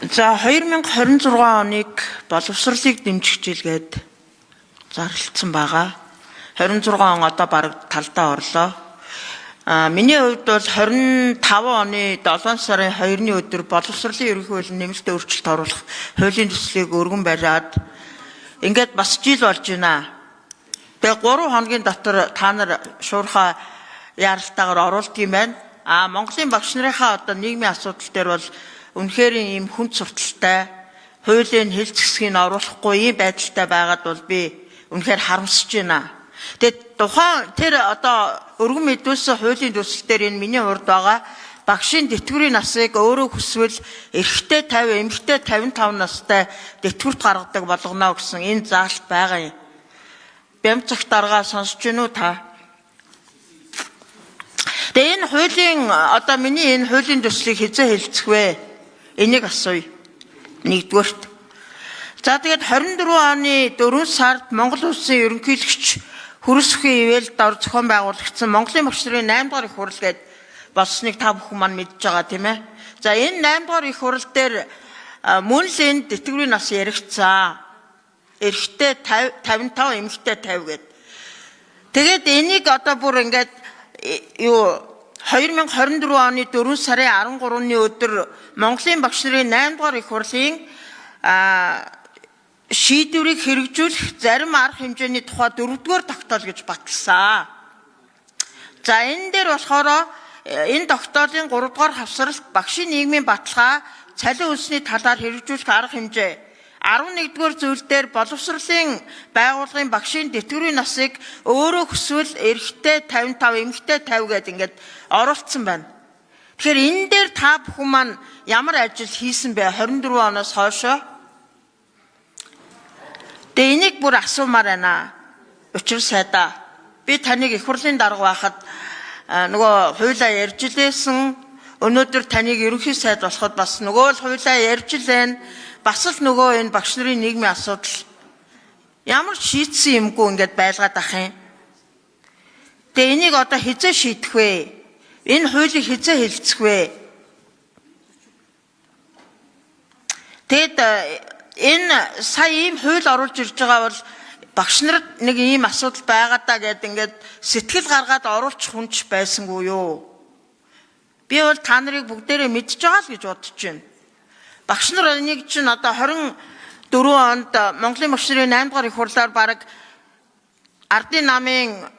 За 2026 оныг боловсролыг дэмжих жилгээд зарлагдсан байгаа. 26 он одоо бараг талдаа орлоо. Миний хувьд бол 25 оны 7 сарын 2-ны өдөр боловсролын ерөнхий хуулийн нэмэлтээ өөрчлөлт оруулах хуулийн төслийг өргөн бариад ингээд бас жил болж байна. Тэгээ 3 хоногийн дотор та нар шуурхай яралтаагаар оруулдаг юм байна. Монголын багш нарынхаа одоо нийгмийн асуудал дээр бол үнэхээр ийм хүнд сурталтай хуулийн хэлц хэсгийг оруулахгүй ийм байдалтай байгаад бол би үнэхээр харамсаж байна. Тэгээд тухайн тэр одоо өргөн мэдүүлсэн хуулийн төсөл дээр энэ миний урд байгаа багшийн тэтгэврийн насыг өөрөө хүсвэл эрэгтэй 50, эмэгтэй 55 настай тэтгэврт гаргадаг болгоно гэсэн энэ заалт байгаа юм. Бямцагт даргаа сонсож байна уу та? Тэгээ энэ хуулийн одоо миний энэ хуулийн төслийг хэзээ хэлцэх вэ? Энийг асууя. Нэгдүгээрт. За тэгээд 24 оны 4 сард Монгол Улсын ерөнхийлөгч Хүрсөхийн ивэлд ор зохион байгуулагдсан Монголын багш нарын 8 дахь их хурал гээд болсныг та бүхэн маань мэдж байгаа тийм ээ. За энэ 8 дахь их хурал дээр мөн л энэ тэтгэврийн нас яригдсан. Эрэгтэй 55, эмэгтэй 50 гээд. Тэгээд энийг одоо бүр ингээд 2024 оны 4 сарын 13-ны өдөр Монголын багш нарын 8 дахь их хурлын шийдвэрийг хэрэгжүүлэх зарим арга хэмжээний тухай 4-р тогтоол гэж баталсан. За энэ дээр болохоор энэ тогтоолын 3-р хавсралт багшийн нийгмийн баталгаа цалин үндэсний талаар хэрэгжүүлэх арга хэмжээ 11-р зүйл дээр боловсролын байгууллагын багшийн тэтгэврийн насыг өөрөө хүсвэл эрэгтэй 55, эмэгтэй 50 гэдэг ингээд оруулсан байна. Тэгэхээр энэ дээр та бүхэн маань ямар ажил хийсэн бэ 24 оноос хойшоо? Тэгээ энийг бүр асуумаар байна. Учир сайдаа. Би таныг их хурлын дарга байхад нөгөө хуулиа ярьж илээсэн. Өнөөдөр таныг ерөнхий сайд болоход бас нөгөө л хуулиа ярьж илээн. Бас л нөгөө энэ багш нарын нийгмийн асуудал ямар шийдсэн юмгүй ингээд байлгаад ах юм. Тэгээ энийг одоо хэзээ шийдэх вэ? Энэ хуулийг хэзээ хэлцэх вэ? Тэгэд энэ сая ийм хууль оруулж ирж байгаа бол багш нарт нэг ийм асуудал байгаа даа гэд ингээд сэтгэл гаргаад оруулах хүнч байсангүй юу? Би бол та нарыг бүгдээрээ мэдж байгаа л гэж бодож байна. Багш нар энийг чинь одоо 24 онд Монголын багш нарын 8 дахь их хурлаар бараг ардын намын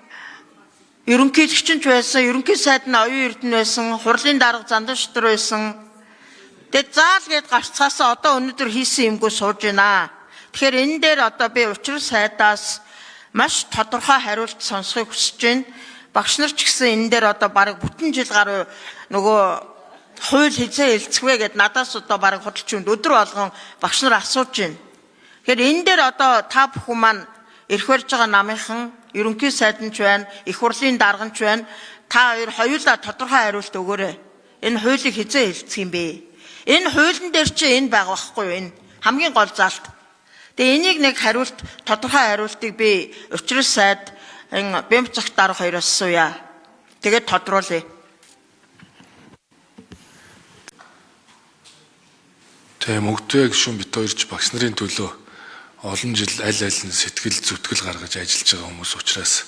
ерөнхийлөгч байсан, ерөнхий сайд нь оюун эрдэнэ байсан, хурлын дарга зандан шатар байсан. Тэгээд заал гээд гарцгаасаа одоо өнөөдөр хийсэн юмгүй сууж байна. Тэгэхээр энэ дээр одоо би учир сайдаас маш тодорхой хариулт сонсохыг хүсэж байна. Багш нар ч гэсэн энэ дээр одоо бараг бүтэн жил гаруй нөгөө хууль хэзээ хэлцэх вэ гэд надаас одоо бараг худалч юмд өдөр болгон багш нар асууж байна. Тэгэхээр энэ дээр одоо та бүхэн маань эрх барьж байгаа намынхан ерөнхий сайдч байна, их хурлын дарганч байна. Та хоёулаа тодорхой хариулт өгөөрэй. Энэ хуулийг хэзээ хэлцэх юм бэ? Энэ хуулийн дээр чи энэ байгаа байхгүй юу? Энэ хамгийн гол заалт. Тэгээ энийг нэг хариулт, тодорхой хариултыг би учир сайд энэ Бямцагт дарга хоёроос асууя. Тэгээд тодруулъя. Тэгээ мөнгөтэй гишүүн бит хоёрч багш нарын төлөө олон жил аль аль нь сэтгэл зүтгэл гаргаж ажиллаж байгаа хүмүүс учраас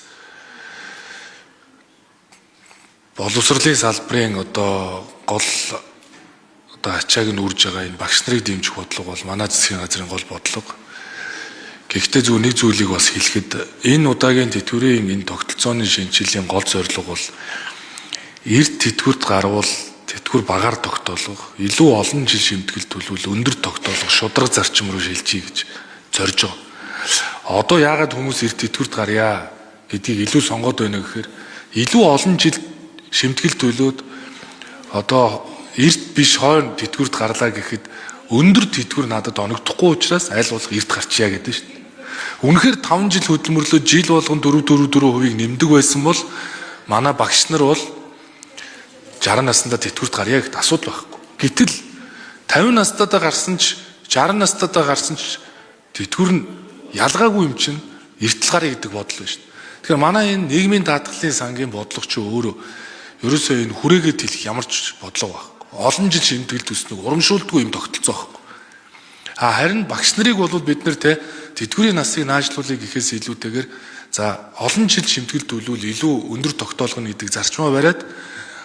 боловсролын салбарын одоо гол одоо ачааг нь үрж байгаа энэ багш нарыг дэмжих бодлого бол манай засгийн газрын гол бодлого. Гэхдээ зөв нэг зүйлийг бас хэлэхэд энэ удаагийн тэтгэврийн энэ тогтолцооны шинжилгээний гол зорилго бол эрд тэтгэврт гарвал тэтгэвэр багаар тогтоолох, илүү олон жил шимтгэл төлөвлөл өндөр тогтоолох шударга зарчим руу шилжиж гэж зорж байгаа. Одоо яагаад хүмүүс эрт тэтгэврт гарья гэдгийг илүү сонгоод байна гэхээр илүү олон жил шимтгэл төлөөд одоо эрт биш хойно тэтгэврт гарлаа гэхэд өндөр тэтгэвэр надад оногдохгүй учраас аль болох эрт гарчия гэдэг шүү дээ. Үнэхээр 5 жил хөдөлмөрлөө жил болгон 4% нэмдэг байсан бол манай багш нар бол 60 наснда тэтгэврт гарья гэхэд асуудал байхгүй. Гэтэл 50 настайдаа гарсан ч 60 настайдаа гарсан ч тэтгэвэр нь ялгаагүй юм чинь эртэл гарья гэдэг бодол байна шүү дээ. Тэгэхээр манай энэ нийгмийн даатгалын сангийн бодлого ч өөрөө ерөөсөө энэ хүрээгээд хэлэх ямар ч бодлого байхгүй. Олон жил шимтгэл төснөг урамшуулдаггүй юм тогтолцоо байхгүй. Харин багш нарыг бол бид нэр те тэтгэврийн насыг наажлуулъя гэхээс илүүтэйгээр за олон жил шимтгэлд төлөвлөл илүү өндөр тогтоолгоно гэдэг зарчмаа бариад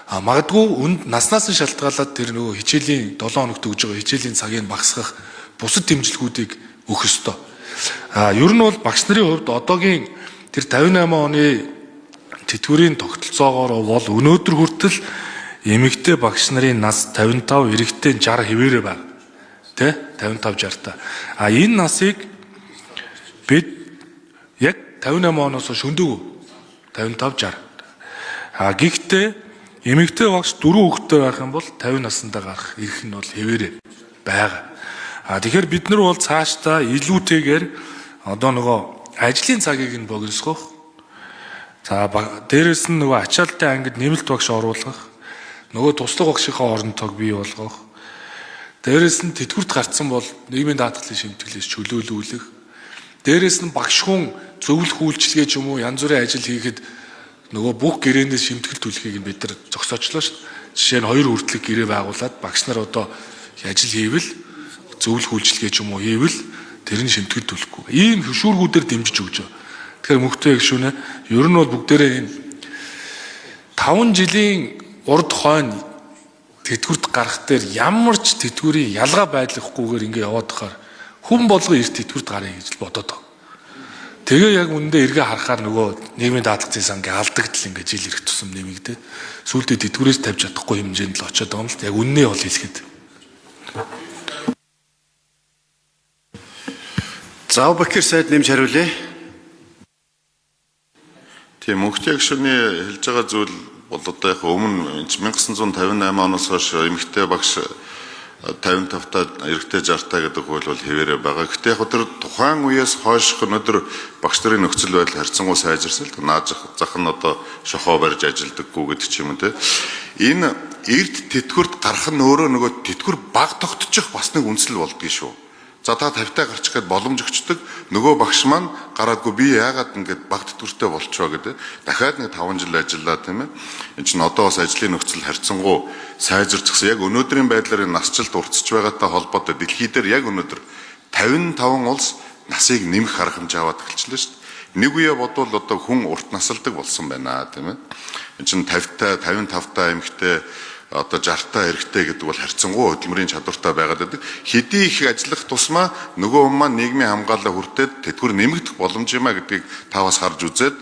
магадгүй наснаас нь шалтгаалаад тэр нөгөө хичээлийн 7 хоногт өгж байгаа хичээлийн цагийг багасгах бусад дэмжлэгүүдийг өгөх ёстой. Ер нь бол багш нарын хувьд одоогийн тэр 58 оны тэтгэврийн тогтолцоогоор бол өнөөдөр хүртэл эмэгтэй багш нарын нас 55, эрэгтэй 60 хэвээрээ байна. Тэ? 55 60 та. Энэ насыг бид яг 58 оноос шөндөг 55 60. Гэхдээ эмэгтэй багш 4 хүүхэдтэй байх юм бол 50 наснда гарах эрх нь бол хэвээрээ байгаа. Тэгэхээр бид нар бол цаашдаа илүүтэйгээр одоо нөгөө ажлын цагийг нь богиносгох. Дээрээс нь нөгөө ачаалттай ангид нэмэлт багш оруулах. Нөгөө туслах багшийнхаа оронтойг бий болгох. Дээрээс нь тэтгэврт гарцсан бол нийгмийн даатгалын шимтгэлээс чөлөөлүүлэх. Дээрээс нь багш хүн зөвлөх үйлчилгээ ч юм уу янз бүрийн ажил хийхэд нөгөө бүх гэрээнээс шимтгэл төлөхийг бид нар зогсоочлоо шүү дээ. Жишээ нь 2 хүртэлх гэрээ байгуулад багш нар одоо ажил хийвэл зөвлөх үйлчилгээ ч юм уу хийвэл тэр нь шимтгэл төлөхгүй. Ийм хөшүүргүүдээр дэмжиж өгч байгаа. Тэгэхээр мөхтэй гишүүнэ ер нь бол бүгдээрээ энэ 5 жилийн урд хойно тэтгэврт гарах дээр ямар ч тэтгэврийн ялгаа байдлахгүйгээр ингэ яваад тахаар хүн болго эрт тэтгэврт гарыг гэж бодоод байгаа. Тэгээ яг үүндээ эргээ харахаар нөгөө нийгмийн даатгалын сангийн алдагдал ингээ жил ирэх тусам нэмэгдээд сүүлдээ тэтгэврээс тавьж чадахгүй хэмжээнд л очиод байгаа юм л яг үннээ бол хэлэхэд. Заавбакир сайд нэмж хариулъя. Тийм мөнхтэй гишүүний хэлж байгаа зүйл бол одоо яг өмнө 1958 оноос хойш эмэгтэй багш 55-та эрэгтэй 60-та гэдэг хууль бол хэвээрээ байгаа. Гэхдээ яг тэр тухайн үеэс хойш өнөөдөр багш нарын нөхцөл байдал харьцангуй сайжирсан л нааж зах нь одоо шохоо барьж ажилдаггүй гэдэг ч юм уу те. Энэ эрд тэтгэврт гарах нь өөрөө нөгөө тэтгэвэр баг тогтчих бас нэг үндэслэл болдгоо шүү. За та 50-таа гарчих гээд боломж өгчдөг нөгөө багш маань гараадгүй би яагаад ингэж баг тэтгэвртэй болчихоо гэдэг. Дахиад нэг 5 жил ажиллаа тийм ээ. Энд чинь одоо бас ажлын нөхцөл харьцангуй сайжирчихсан. Яг өнөөдрийн байдлаар насжилт уртсч байгаатай холбоотой дэлхий дээр яг өнөөдөр 55 улс насыг нэмэх арга хэмжээ аваад эхэлчихлээ шүү дээ. Нэг үе бодвол одоо хүн урт насалдаг болсон байна тийм ээ. Энд чинь 50-таа 55-таа эмэгтэй одоо 60-таа эрэгтэй гэдэг бол харьцангуй хөдөлмөрийн чадвартай байгаад байдаг. Хэдий их ажиллах тусмаа нөгөө хүн маань нийгмийн хамгаалалаа хүртээд тэтгэвэр нэмэгдэх боломж юмаа гэдгийг та бас харж үзээд